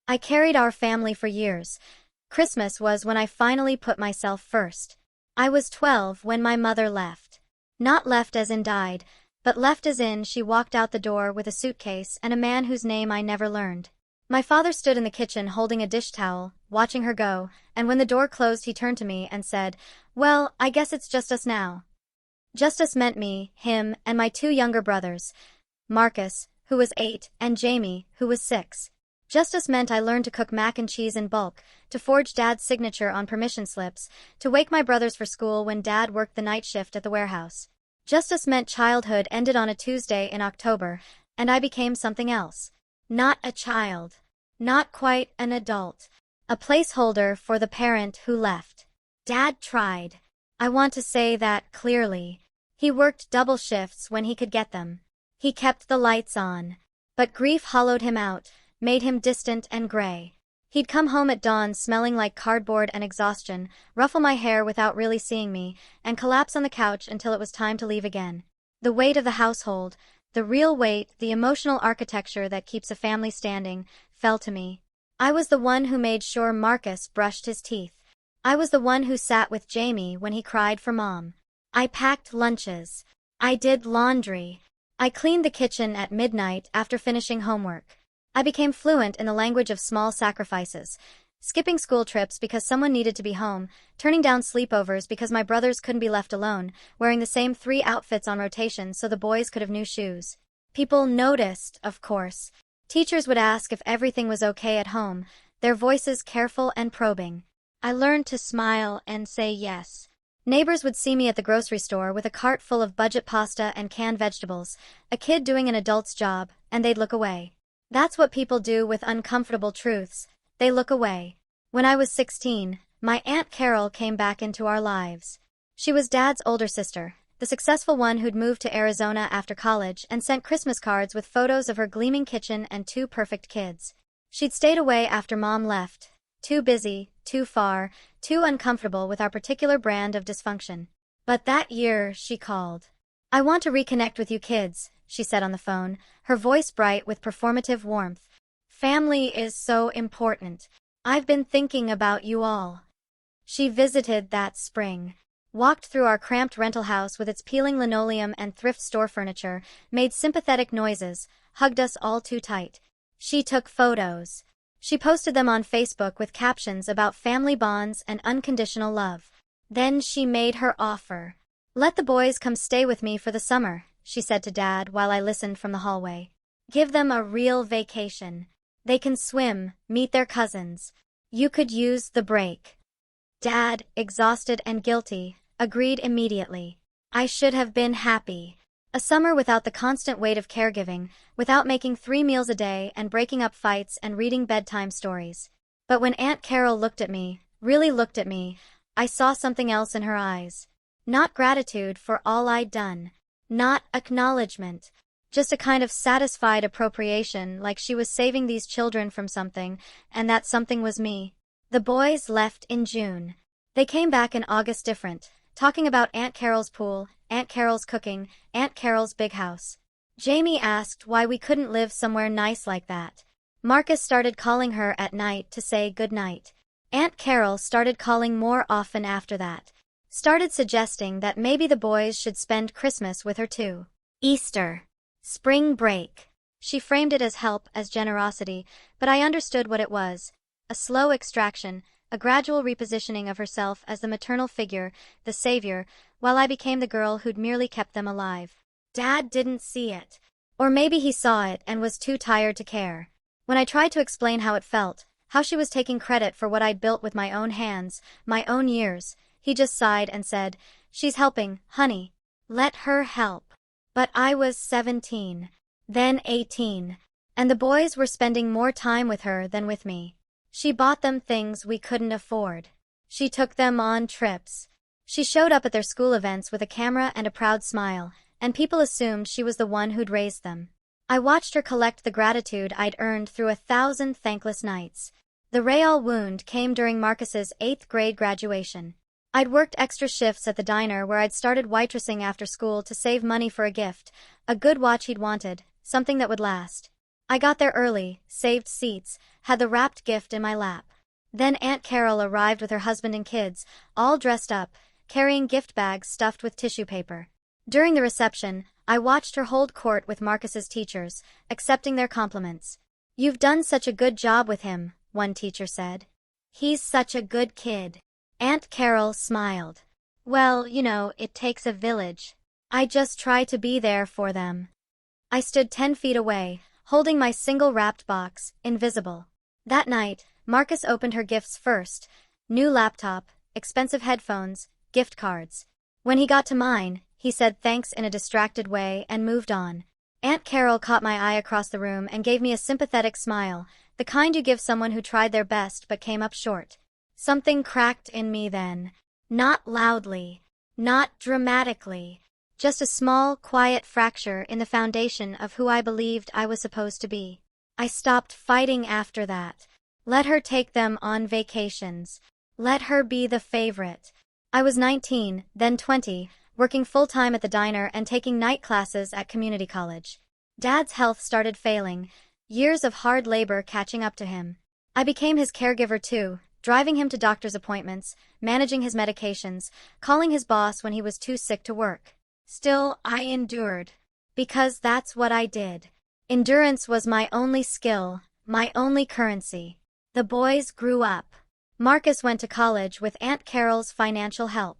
I carried our family for years. Christmas was when I finally put myself first. I was 12 when my mother left. Not left as in died, but left as in she walked out the door with a suitcase and a man whose name I never learned. My father stood in the kitchen holding a dish towel, watching her go, and when the door closed he turned to me and said, "Well, I guess it's just us now." Just us meant me, him, and my two younger brothers, Marcus, who was 8, and Jamie, who was 6. Just us meant I learned to cook mac and cheese in bulk, to forge Dad's signature on permission slips, to wake my brothers for school when Dad worked the night shift at the warehouse. Just us meant childhood ended on a Tuesday in October, and I became something else. Not a child. Not quite an adult. A placeholder for the parent who left. Dad tried. I want to say that clearly. He worked double shifts when he could get them. He kept the lights on. But grief hollowed him out, made him distant and gray. He'd come home at dawn smelling like cardboard and exhaustion, ruffle my hair without really seeing me, and collapse on the couch until it was time to leave again. The weight of the household, the real weight, the emotional architecture that keeps a family standing, fell to me. I was the one who made sure Marcus brushed his teeth. I was the one who sat with Jamie when he cried for Mom. I packed lunches. I did laundry. I cleaned the kitchen at midnight after finishing homework. I became fluent in the language of small sacrifices, skipping school trips because someone needed to be home, turning down sleepovers because my brothers couldn't be left alone, wearing the same 3 outfits on rotation so the boys could have new shoes. People noticed, of course. Teachers would ask if everything was okay at home, their voices careful and probing. I learned to smile and say yes. Neighbors would see me at the grocery store with a cart full of budget pasta and canned vegetables, a kid doing an adult's job, and they'd look away. That's what people do with uncomfortable truths. They look away. When I was 16, my Aunt Carol came back into our lives. She was Dad's older sister, the successful one who'd moved to Arizona after college and sent Christmas cards with photos of her gleaming kitchen and 2 perfect kids. She'd stayed away after Mom left. Too busy, too far, too uncomfortable with our particular brand of dysfunction. But that year, she called. "I want to reconnect with you kids," she said on the phone, her voice bright with performative warmth. "Family is so important. I've been thinking about you all." She visited that spring, walked through our cramped rental house with its peeling linoleum and thrift store furniture, made sympathetic noises, hugged us all too tight. She took photos. She posted them on Facebook with captions about family bonds and unconditional love. Then she made her offer. "Let the boys come stay with me for the summer," she said to Dad while I listened from the hallway. "Give them a real vacation. They can swim, meet their cousins. You could use the break." Dad, exhausted and guilty, agreed immediately. I should have been happy. A summer without the constant weight of caregiving, without making 3 meals a day and breaking up fights and reading bedtime stories. But when Aunt Carol looked at me, really looked at me, I saw something else in her eyes. Not gratitude for all I'd done. Not acknowledgement. Just a kind of satisfied appropriation, like she was saving these children from something, and that something was me. The boys left in June. They came back in August different, talking about Aunt Carol's pool, Aunt Carol's cooking, Aunt Carol's big house. Jamie asked why we couldn't live somewhere nice like that. Marcus started calling her at night to say good night. Aunt Carol started calling more often after that. Started suggesting that maybe the boys should spend Christmas with her too. Easter. Spring break. She framed it as help, as generosity, but I understood what it was. A slow extraction, a gradual repositioning of herself as the maternal figure, the savior, while I became the girl who'd merely kept them alive. Dad didn't see it. Or maybe he saw it and was too tired to care. When I tried to explain how it felt, how she was taking credit for what I'd built with my own hands, my own years, he just sighed and said, "She's helping, honey. Let her help." But I was 17, then 18, and the boys were spending more time with her than with me. She bought them things we couldn't afford. She took them on trips. She showed up at their school events with a camera and a proud smile, and people assumed she was the one who'd raised them. I watched her collect the gratitude I'd earned through 1,000 thankless nights. The Rayal wound came during Marcus's 8th grade graduation. I'd worked extra shifts at the diner where I'd started waitressing after school to save money for a gift, a good watch he'd wanted, something that would last. I got there early, saved seats, had the wrapped gift in my lap. Then Aunt Carol arrived with her husband and kids, all dressed up, carrying gift bags stuffed with tissue paper. During the reception, I watched her hold court with Marcus's teachers, accepting their compliments. "You've done such a good job with him," one teacher said. "He's such a good kid." Aunt Carol smiled. "Well, it takes a village. I just try to be there for them." I stood 10 feet away, holding my single wrapped box, invisible. That night, Marcus opened her gifts first: new laptop, expensive headphones, gift cards. When he got to mine, he said thanks in a distracted way and moved on. Aunt Carol caught my eye across the room and gave me a sympathetic smile, the kind you give someone who tried their best but came up short. Something cracked in me then. Not loudly, not dramatically, just a small, quiet fracture in the foundation of who I believed I was supposed to be. I stopped fighting after that. Let her take them on vacations. Let her be the favorite. I was 19, then 20, working full-time at the diner and taking night classes at community college. Dad's health started failing, years of hard labor catching up to him. I became his caregiver too, driving him to doctor's appointments, managing his medications, calling his boss when he was too sick to work. Still, I endured. Because that's what I did. Endurance was my only skill, my only currency. The boys grew up. Marcus went to college with Aunt Carol's financial help.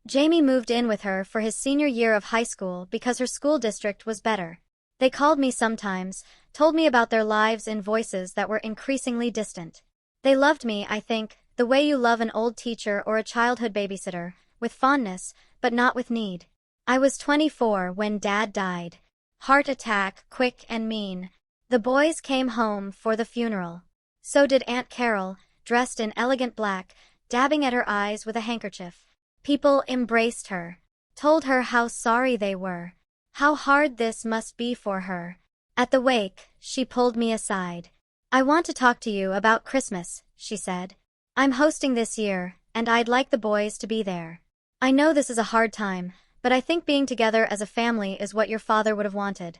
Jamie moved in with her for his senior year of high school because her school district was better. They called me sometimes, told me about their lives in voices that were increasingly distant. They loved me, I think, the way you love an old teacher or a childhood babysitter, with fondness, but not with need. I was 24 when Dad died. Heart attack, quick and mean. The boys came home for the funeral. So did Aunt Carol, dressed in elegant black, dabbing at her eyes with a handkerchief. People embraced her, told her how sorry they were, how hard this must be for her. At the wake, she pulled me aside. "I want to talk to you about Christmas," she said. "I'm hosting this year, and I'd like the boys to be there. I know this is a hard time, but I think being together as a family is what your father would have wanted."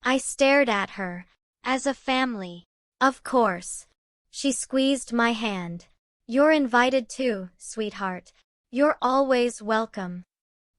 I stared at her. "As a family? Of course." She squeezed my hand. "You're invited too, sweetheart. You're always welcome."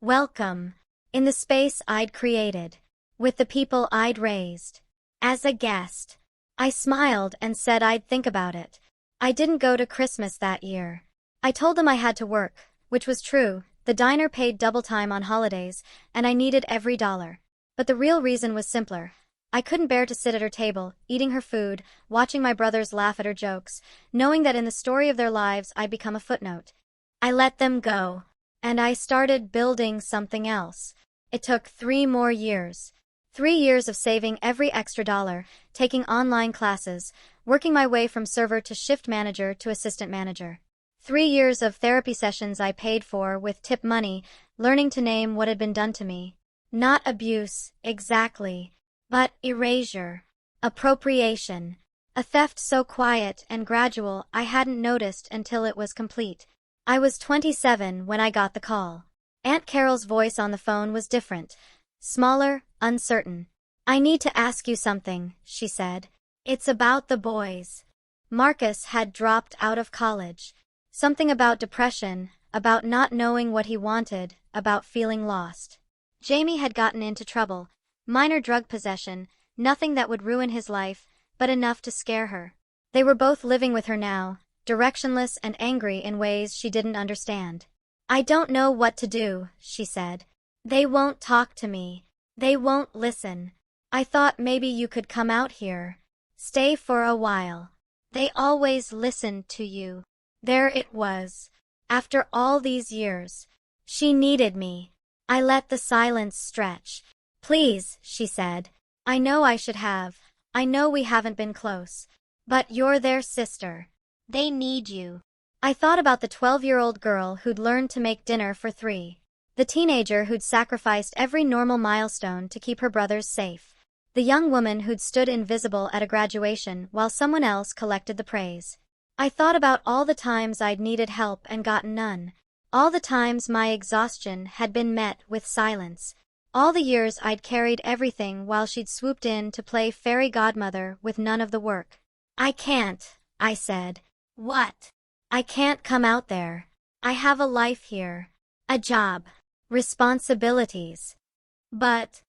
Welcome. In the space I'd created. With the people I'd raised. As a guest. I smiled and said I'd think about it. I didn't go to Christmas that year. I told them I had to work, which was true. The diner paid double time on holidays, and I needed every dollar. But the real reason was simpler. I couldn't bear to sit at her table, eating her food, watching my brothers laugh at her jokes, knowing that in the story of their lives I'd become a footnote. I let them go. And I started building something else. It took 3 more years. 3 years of saving every extra dollar, taking online classes, working my way from server to shift manager to assistant manager. 3 years of therapy sessions I paid for with tip money, learning to name what had been done to me. Not abuse, exactly, but erasure. Appropriation. A theft so quiet and gradual I hadn't noticed until it was complete. I was 27 when I got the call. Aunt Carol's voice on the phone was different. Smaller, uncertain. "I need to ask you something," she said. "It's about the boys." Marcus had dropped out of college. Something about depression, about not knowing what he wanted, about feeling lost. Jamie had gotten into trouble. Minor drug possession, nothing that would ruin his life, but enough to scare her. They were both living with her now, directionless and angry in ways she didn't understand. "I don't know what to do," she said. "They won't talk to me. They won't listen. I thought maybe you could come out here. Stay for a while. They always listened to you." There it was. After all these years. She needed me. I let the silence stretch. "Please," she said. "I know I should have. I know we haven't been close. But you're their sister. They need you." I thought about the 12-year-old girl who'd learned to make dinner for 3. The teenager who'd sacrificed every normal milestone to keep her brothers safe. The young woman who'd stood invisible at a graduation while someone else collected the praise. I thought about all the times I'd needed help and gotten none. All the times my exhaustion had been met with silence. All the years I'd carried everything while she'd swooped in to play fairy godmother with none of the work. I can't, I said. What? I can't come out there. I have a life here. A job. Responsibilities. But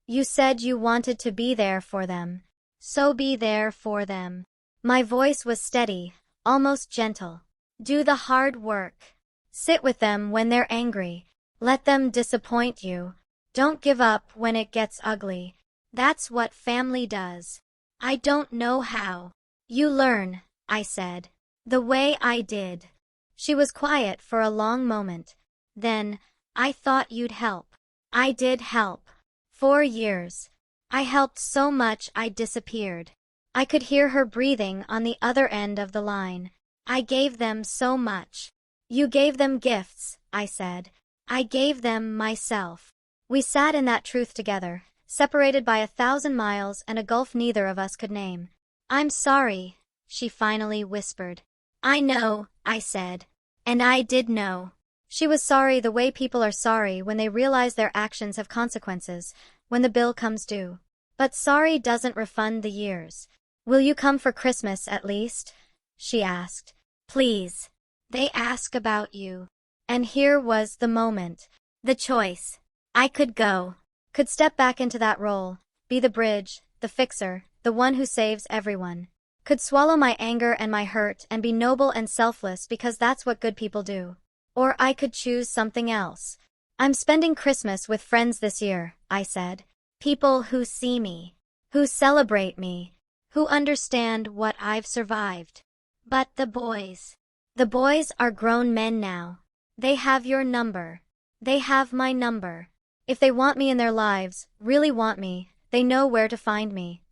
you said you wanted to be there for them. So be there for them. My voice was steady, almost gentle. Do the hard work. Sit with them when they're angry. Let them disappoint you. Don't give up when it gets ugly. That's what family does. I don't know how. You learn, I said. The way I did. She was quiet for a long moment. Then, I thought you'd help. I did help. 4 years. I helped so much I disappeared. I could hear her breathing on the other end of the line. I gave them so much. You gave them gifts, I said. I gave them myself. We sat in that truth together, separated by 1,000 miles and a gulf neither of us could name. I'm sorry, she finally whispered. I know, I said. And I did know. She was sorry the way people are sorry when they realize their actions have consequences, when the bill comes due. But sorry doesn't refund the years. Will you come for Christmas at least? She asked. Please. They ask about you. And here was the moment. The choice. I could go. Could step back into that role, be the bridge, the fixer, the one who saves everyone. Could swallow my anger and my hurt and be noble and selfless because that's what good people do. Or I could choose something else. I'm spending Christmas with friends this year, I said. People who see me, who celebrate me, who understand what I've survived. But the boys are grown men now. They have your number. They have my number. If they want me in their lives, really want me, they know where to find me.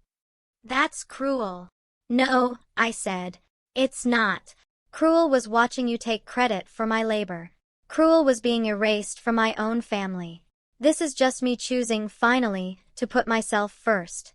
That's cruel. No, I said. It's not. Cruel was watching you take credit for my labor. Cruel was being erased from my own family. This is just me choosing, finally, to put myself first.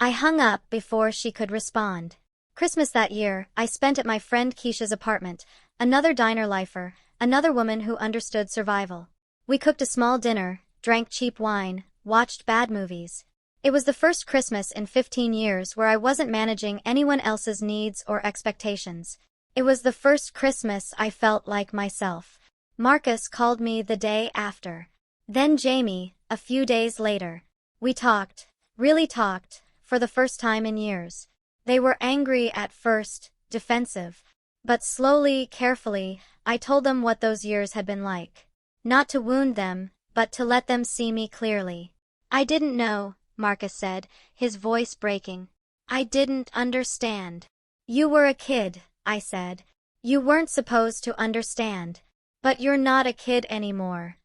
I hung up before she could respond. Christmas that year, I spent at my friend Keisha's apartment, another diner lifer, another woman who understood survival. We cooked a small dinner, drank cheap wine, watched bad movies. It was the first Christmas in 15 years where I wasn't managing anyone else's needs or expectations. It was the first Christmas I felt like myself. Marcus called me the day after. Then Jamie, a few days later. We talked, really talked, for the first time in years. They were angry at first, defensive. But slowly, carefully, I told them what those years had been like. Not to wound them, but to let them see me clearly. I didn't know, Marcus said, his voice breaking. I didn't understand. You were a kid, I said. You weren't supposed to understand. But you're not a kid anymore.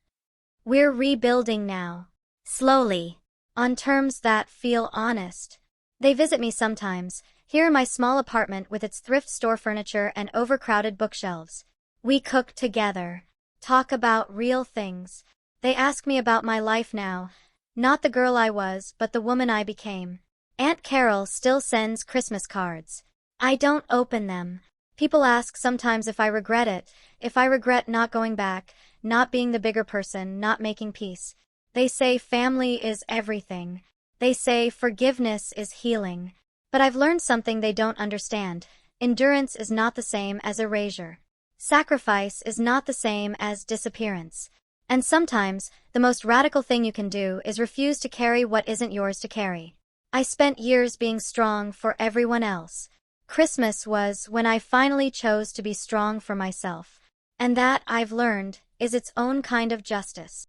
We're rebuilding now. Slowly. On terms that feel honest. They visit me sometimes, here in my small apartment with its thrift store furniture and overcrowded bookshelves. We cook together. Talk about real things. They ask me about my life now. Not the girl I was, but the woman I became. Aunt Carol still sends Christmas cards. I don't open them. People ask sometimes if I regret it, if I regret not going back, not being the bigger person, not making peace. They say family is everything. They say forgiveness is healing. But I've learned something they don't understand. Endurance is not the same as erasure. Sacrifice is not the same as disappearance. And sometimes, the most radical thing you can do is refuse to carry what isn't yours to carry. I spent years being strong for everyone else. Christmas was when I finally chose to be strong for myself. And that, I've learned, is its own kind of justice.